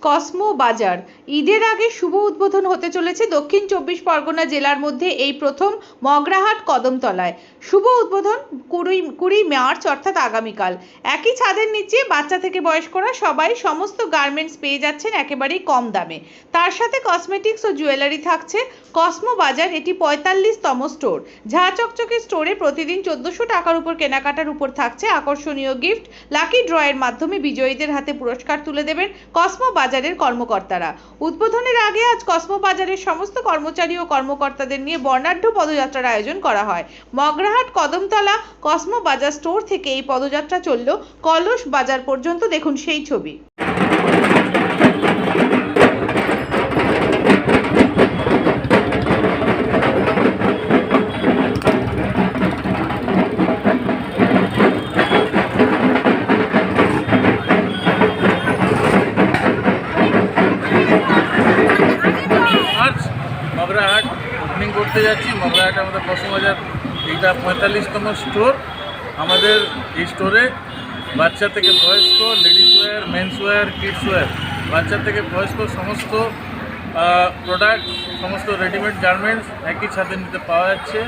Cosmo বাজার ঈদের আগে শুভ উদ্বোধন হতে চলেছে দক্ষিণ চব্বিশ পরগনা জেলার মধ্যে এই প্রথম মগরাহাট কদমতলায়। শুভ উদ্বোধন 20 মার্চ অর্থাৎ আগামীকাল। একই ছাদের নিচে বাচ্চা থেকে বয়স্করা সবাই সমস্ত গার্মেন্টস পেয়ে যাচ্ছেন একেবারেই কম দামে। তার সাথে কসমেটিক্স ও জুয়েলারি থাকছে। কসমো বাজার এটি 45তম স্টোর। ঝাঁ চকচকে স্টোরে প্রতিদিন 1400 টাকার উপর কেনাকাটার উপর থাকছে আকর্ষণীয় গিফট। লাকি ড্রয়ের মাধ্যমে বিজয়ীদের হাতে পুরস্কার তুলে দেবেন কসমো বাজারের কর্মকর্তারা। উদ্বোধনের আগে আজ কসমো বাজারের সমস্ত কর্মচারী ও কর্মকর্তাদের নিয়ে বর্ণাঢ্য পদযাত্রার আয়োজন করা হয়। মগরাহাট কদমতলা কসমো বাজার স্টোর থেকে এই পদযাত্রা চলল কলস বাজার পর্যন্ত। দেখুন সেই ছবি। মগরাহাট ওপেনিং করতে যাচ্ছি। মগরাহাট আমাদের কসমো বাজার এইটা 45তম স্টোর। আমাদের এই স্টোরে বাচ্চা থেকে বয়স্ক, ladies wear, men's wear, kids wear, বাচ্চা থেকে বয়স্ক সমস্ত প্রোডাক্ট, সমস্ত রেডিমেড গার্মেন্টস একই ছাদের নিতে পাওয়া যাচ্ছে।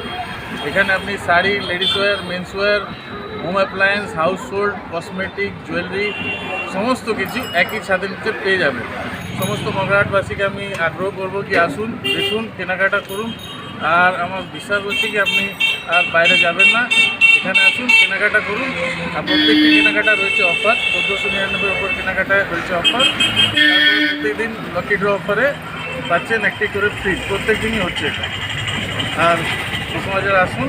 এখানে আপনি sari, ladies wear, men's wear, home appliance, household, cosmetic, jewellery সমস্ত কিছু একই ছাদের নিচে পেয়ে যাবেন। সমস্ত মগরাহাটবাসীকে আমি আগ্রহ করবো কি আসুন, দেখুন, কেনাকাটা করুন। আর আমার বিশ্বাস হচ্ছে কি আপনি আর বাইরে যাবেন না, এখানে আসুন, কেনাকাটা করুন। আর প্রত্যেকটি কেনাকাটা রয়েছে অফার, 1499 ওপর কেনাকাটায় রয়েছে অফার। প্রত্যেকদিন লাকি ড্র অফারে পাচ্ছেন একটি করে ফ্রি, প্রত্যেক দিনই হচ্ছে এটা। আর কসমো বাজার আসুন।